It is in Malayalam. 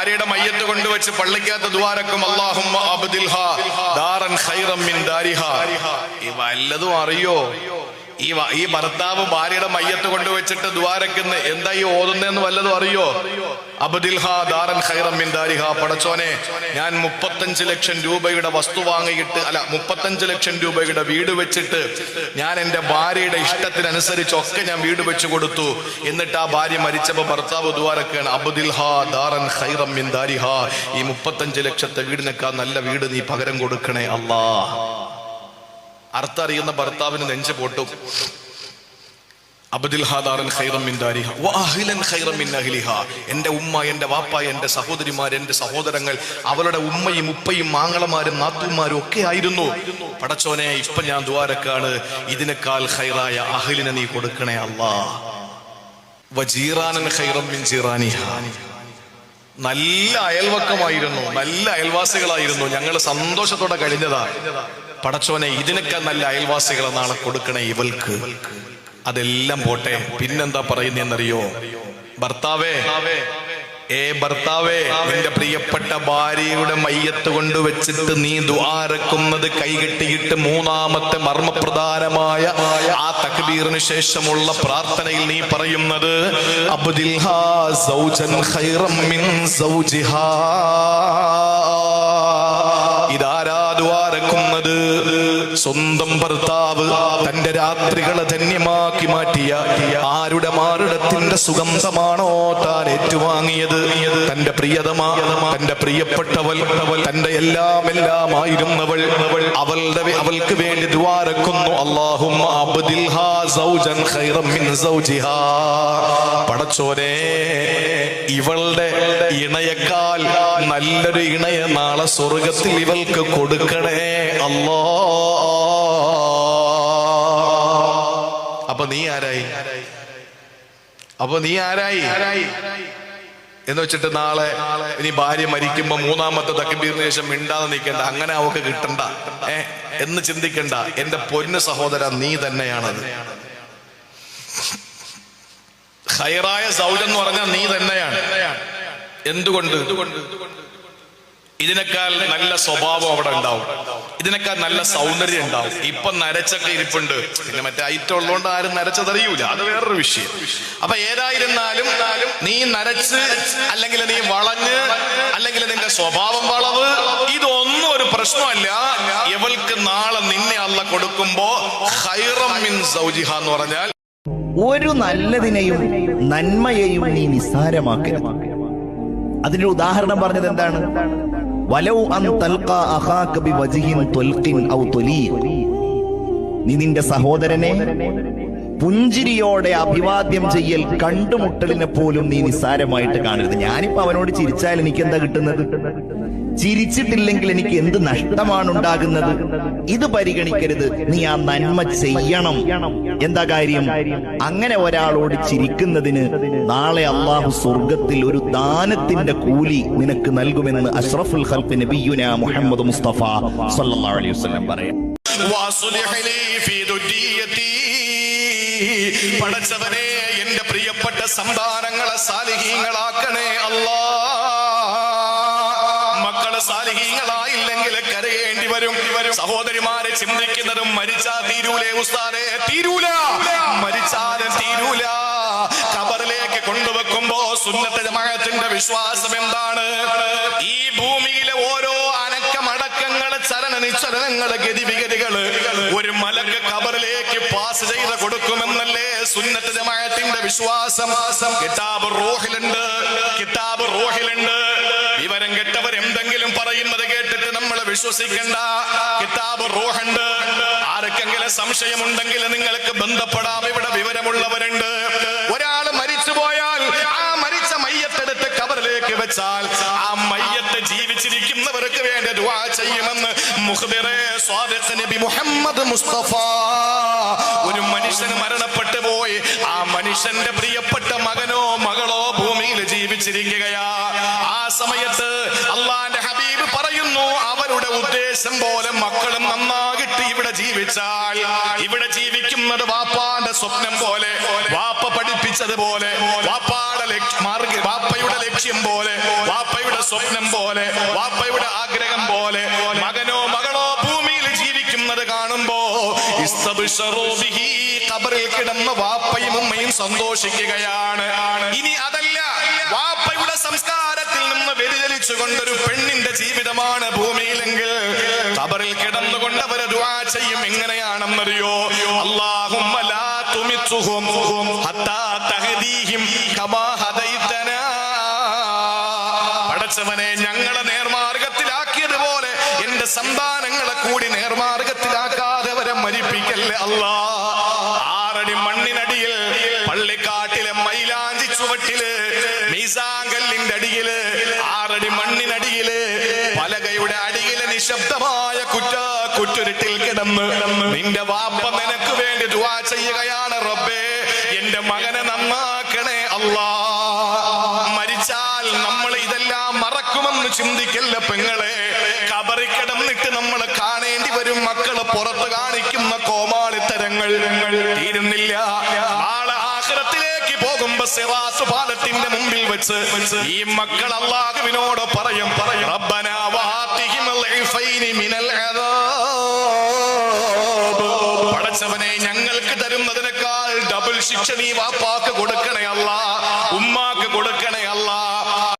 ഭാര്യയുടെ മയ്യത്ത് കൊണ്ടുവച്ച് പള്ളിക്കകത്ത് ദുആരക്കും അല്ലാഹുമ്മ അബ്ദിൽഹാ ദാറൻ ഖൈറൻ മിൻ ദാരിഹാ. ഈ വല്ലതും അറിയോ? ഈ ഭർത്താവ് ഭാര്യയുടെ മയ്യത്ത് കൊണ്ടുവച്ചിട്ട് ദുആരക്കുന്ന എന്താ ഈ ഓതുന്നതെന്ന് വല്ലതും അറിയോ? അബ്ദിൽഹാ ദാറൻ ഖൈറൻ മിൻ ദാരിഹാ. പടച്ചോനെ, ഞാൻ 35 ലക്ഷം രൂപയുടെ വസ്തു വാങ്ങിയിട്ട് 35 ലക്ഷം രൂപയുടെ വീട് വെച്ചിട്ട് ഞാൻ എന്റെ ഭാര്യയുടെ ഇഷ്ടത്തിനനുസരിച്ചൊക്കെ ഞാൻ വീട് വെച്ചു കൊടുത്തു. എന്നിട്ട് ആ ഭാര്യ മരിച്ചപ്പോ ഭർത്താവ് ദുആരക്കാണ് അബ്ദിൽഹാ ദാറൻ ഖൈറൻ മിൻ ദാരിഹാ. ഈ 35 ലക്ഷത്തെ വീടിനേക്കാൾ നല്ല വീട് നീ പകരം കൊടുക്കണേ അല്ലാ. അർത്ഥം അറിയുന്ന ഭർത്താവിന് നെഞ്ച് പൊട്ടും. അബ്ദിൽഹാ ദാറൻ ഖൈറൻ മിൻ ദാരിഹാ വ അഹ്ലൻ ഖൈറൻ മിൻ അഹ്ലിഹാ. എന്റെ ഉമ്മ, എന്റെ വാപ്പ, എന്റെ സഹോദരിമാർ, എന്റെ സഹോദരങ്ങൾ, അവളുടെ ഉമ്മയും ഉപ്പയും മാങ്ങളമാരും നാത്തൂന്മാരും ഒക്കെ ആയിരുന്നു. പടച്ചോനെ, ഇപ്പൊ ഞാൻ ദുആരക്കാണ്, ഇതിനേക്കാൾ ഖൈറായ അഹ്ലിനെ നീ കൊടുക്കണേ അല്ലാ. വ ജീറാനൻ ഖൈറൻ മിൻ ജീറാനിഹാ. നല്ല അയൽവക്കമായിരുന്നു, നല്ല അയൽവാസികളായിരുന്നു, ഞങ്ങൾ സന്തോഷത്തോടെ കഴിഞ്ഞതാ. പടച്ചോനെ, ഇതിനൊക്കെ നല്ല അയൽവാസികളെ നാളെ കൊടുക്കണേ ഇവൾക്ക്. അതെല്ലാം പോട്ടെ, പിന്നെന്താ പറയുന്നറിയോ? ഭർത്താവേ, ഭർത്താവേ, നിന്റെ പ്രിയപ്പെട്ട ഭാര്യയുടെ മയ്യത്ത് കൊണ്ടുവച്ചിട്ട് നീ ദുആരക്കുന്നത് കൈകെട്ടിയിട്ട് മൂന്നാമത്തെ മർമ്മപ്രധാനമായ ആ തക്ബീറിന് ശേഷമുള്ള പ്രാർത്ഥനയിൽ നീ പറയുന്നത് അബ്ദിൽഹാ സൗജൻ ഖൈറൻ മിൻ സൗജിഹാ. ഇതാരാ ദുആരക്കുന്നത്? സ്വന്തം ഭർത്താവ് തന്റെ രാത്രികളെ ധന്യമാക്കി മാറ്റിയ ആരുടെ മാറിടത്തിന്റെ സുഗന്ധമാണോ താൻ ഏറ്റുവാങ്ങിയത്? തന്റെ പ്രിയതമാ, തന്റെ പ്രിയപ്പെട്ടവൾ, തന്റെ എല്ലാമായിരുന്നവൾ, അവൾക്ക് വേണ്ടി ദുആരക്കുന്നു അല്ലാഹുമ്മ അബ്ദിൽഹാ സൗജൻ ഖൈറൻ മിൻ സൗജിഹാ. പടച്ചോനെ, ഇവളുടെ ഇണയേക്കാൾ നല്ലൊരു ഇണയെ നാളെ സ്വർഗത്തിൽ ഇവൾക്ക് കൊടുക്കണേ അല്ലാ. അപ്പൊ നീ ആരായി എന്ന് വെച്ചിട്ട് നാളെ ഇനി ഭാര്യ മരിക്കുമ്പോ മൂന്നാമത്തെ തക്ബീറിന് ശേഷം മിണ്ടാതെ നിൽക്കണ്ട, അങ്ങനെ അവൾക്ക് കിട്ടണ്ട എന്ന് ചിന്തിക്കണ്ട. എന്റെ പൊന്നു സഹോദര, നീ തന്നെയാണത്. ഖൈറായ സൗജ് എന്ന് പറഞ്ഞാൽ നീ തന്നെയാണ്. എന്തുകൊണ്ട്? ഇതിനേക്കാൾ നല്ല സ്വഭാവം അവിടെ ഉണ്ടാവും, ഇതിനേക്കാൾ നല്ല സൗന്ദര്യം ഉണ്ടാവും. ഇപ്പൊ നരച്ചൊക്കെ ഇരിപ്പുണ്ട്, പിന്നെ മറ്റേ ഐറ്റം ഉള്ളതുകൊണ്ട് ആരും നരച്ചതറിയൂല, അത് വേറൊരു വിഷയം. അപ്പൊ ഏതായിരുന്നാലും നീ നരച്ച്, അല്ലെങ്കിൽ നീ വളഞ്ഞ്, അല്ലെങ്കിൽ നിന്റെ സ്വഭാവം വളവ്, ഇതൊന്നും ഒരു പ്രശ്നമല്ല. ഇവൾക്ക് നാളെ നിന്നെ അല്ലാഹ് കൊടുക്കുമ്പോ ഖൈറൻ മിൻ സൗജിഹാ എന്ന് പറഞ്ഞാൽ ഒരു നല്ലതിനെയും നന്മയെയും നീ നിസ്സാരമാക്കരുത്. അതിന്റെ ഉദാഹരണം പറഞ്ഞത് എന്താണ്? വലൗ അൻ തൽഖാ അഖാക ബിവജ്ഹിൻ തുൽഖിൻ ഔ തുലീഖ്. നീ നിന്റെ സഹോദരനെ പുഞ്ചിരിയോടെ അഭിവാദ്യം ചെയ്യൽ, കണ്ടുമുട്ടലിനെ പോലും നീ നിസ്സാരമായിട്ട് കാണരുത്. ഞാനിപ്പോ അവനോട് ചിരിച്ചാൽ എനിക്ക് എന്താ കിട്ടുന്നത്? ചിരിച്ചിട്ടില്ലെങ്കിൽ എനിക്ക് എന്ത് നഷ്ടമാണ് ഉണ്ടാകുന്നത്? ഇത് പരിഗണിക്കരുത്. നീ ആ നന്മ ചെയ്യണം. എന്താ കാര്യം? അങ്ങനെ ഒരാളോട് ചിരിക്കുന്നതിന് നാളെ അല്ലാഹു സ്വർഗത്തിൽ ഒരു ദാനത്തിന്റെ കൂലി നിനക്ക് നൽകുമെന്ന് അഷ്റഫുൽ ഖൽഖ് നബിയുനാ മുഹമ്മദ് മുസ്തഫ സല്ലല്ലാഹു അലൈഹി വസല്ലം പറയാം. പടച്ചവനെ, എന്റെ പ്രിയപ്പെട്ട സന്താനങ്ങളെ സാലിഹീങ്ങളാക്കണേ അല്ലാ. മക്കള് സാലിഹീങ്ങളായില്ലെങ്കിൽ കരയേണ്ടി വരും. സഹോദരിമാരെ ചിന്തിക്കുന്നതും മരിച്ചാ തീരൂലേ ഉസ്താദേ? തീരൂല, മരിച്ചാലും തീരൂല. ഖബറിലേക്ക് കൊണ്ടുവെക്കുമ്പോ സുന്നത്ത് ജമാഅത്തിന്റെ വിശ്വാസം എന്താണ്? ഈ ഭൂമിയിലെ ഓരോ അനക്കമടക്കങ്ങള്, ചലന നിശ്ചലനങ്ങള്, ഗതിവിഗതികള് ഒരു മലക്ക് ഖബറിലേക്ക് പാസ് ചെയ്ത് കൊടുക്കുമെന്നല്ലേ സുന്നത്ത് ജമാഅത്തിന്റെ വിശ്വാസം. കിതാബ് റൂഹിലുണ്ട്, കിതാബ് റൂഹിലുണ്ട്. വിവരം കെട്ടവർ എന്തെങ്കിലും പറയുന്നത് കേട്ടിട്ട് നമ്മൾ വിശ്വസിക്കണ്ട. കിതാബ് റൂഹുണ്ട്. ആർക്കെങ്കിലും സംശയമുണ്ടെങ്കിൽ നിങ്ങൾക്ക് ബന്ധപ്പെടാം, ഇവിടെ വിവരമുള്ളവരുണ്ട്. ഒരാൾ മരിച്ചുപോയാൽ ആ മരിച്ച മയ്യത്തെടുത്ത് ഖബറിലേക്ക് വെച്ചാൽ ആ മയ്യത്ത് ജീവിച്ചിരിക്കുന്നവർക്ക് വേണ്ടി ദുആ ചെയ്യുമെന്ന് മുഖ്ബിറെ സ്വാദിഖ് നബി മുഹമ്മദ് മുസ്തഫ. ഒരു മനുഷ്യൻ മരണപ്പെട്ടു പോയി, ആ മനുഷ്യന്റെ പ്രിയപ്പെട്ട മകനോ മകളോ ഭൂമിയിൽ ജീവിച്ചിരിക്കുകയാ. ആ സമയത്ത് അള്ളാന്റെ ഹബീബ് പറയുന്നു, അവരുടെ ഉദ്ദേശം പോലെ മക്കളും നന്നാകിട്ട് ഇവിടെ ജീവിച്ചാൽ, ഇവിടെ ജീവിക്കുന്നത് വാപ്പാന്റെ സ്വപ്നം പോലെ, വാപ്പ പഠിപ്പിച്ചതുപോലെ, വാപ്പയുടെ ലക്ഷ്യം പോലെ, വാപ്പയുടെ സ്വപ്നം പോലെ, വാപ്പയുടെ ആഗ്രഹം പോലെ മകനോ മകളോ ഭൂമിയിൽ ജീവിക്കുന്നത് കാണുമ്പോ ഇസ്തബ്ശറൂ ബിഹി, ഖബറിൽ കിടന്ന വാപ്പയും ഉമ്മയും സന്തോഷിക്കുകയാണ്. ഇനി അതല്ല, വാപ്പയുടെ സംസ്കാരത്തിൽ നിന്ന് വ്യതിചലിച്ചുകൊണ്ടൊരു പെണ്ണിന്റെ ജീവിതമാണ് ഭൂമിയിലെങ്കിൽ ഖബറിൽ കിടന്നുകൊണ്ട് അവരെ ദുആ ചെയ്യും. എങ്ങനെയാണെന്നറിയോ? അല്ലാഹുമ്മ ലാ തുമിത്തുഹും ഹത്താ തഹദീഹിം കമാ ഹദൈതനാ. പടച്ചവനെ, ഞങ്ങളെ നേർമാർഗത്തിലാക്കിയതുപോലെ എന്റെ സന്താനങ്ങളെ കൂടി നേർമാർഗത്തിലാക്കാതെ അവരെ മരിപ്പിക്കല്ലേ അല്ലാ. 6 അടി മണ്ണിനടിയിൽ, പള്ളിക്കാട്ടിലെ മൈലാഞ്ചി ചുവട്ടില്, മീസാങ്കല്ലിന്റെ അടിയില്, 6 അടി മണ്ണിനടിയില്, പലകയുടെ അടിയിലെ നിശബ്ദമായ കുറ്റുരുട്ടിൽ കിടന്ന് നിന്റെ വാപ്പ നിനക്ക് വേണ്ടി ദുആ ചെയ്യുകയാണ്. റബ്ബേ, എന്റെ മകനെ നന്നാക്കണേ അല്ലാ. മരിച്ചാൽ നമ്മൾ ഇതെല്ലാം മറക്കുമെന്ന് ചിന്തിക്കല്ല പെങ്ങളെ. ഖബറിൽ കിടന്നിട്ട് നമ്മൾ കാണേണ്ടി വരും മക്കള് പുറത്ത് കാണിക്കുന്ന കോമാളിത്തരങ്ങൾ. തീരുന്നില്ല. നാളെ ആഖിറത്തിലേക്ക് പോകുമ്പോ സിറാത്ത് പാലത്തിന്റെ മുമ്പിൽ വെച്ച് ഈ മക്കൾ അല്ലാഹുവിനോട് പറയും, റബ്ബനാ വആതിഹിം ളൈഫൈനി മിനൽ അദാബ്. പടച്ചവനെ, ഞങ്ങൾക്ക് തരുന്നതിനേക്കാൾ ഡബിൾ ശിക്ഷ നീ വാപ്പാക്ക് കൊടുക്കണേ അല്ലാ. ഉമ്മ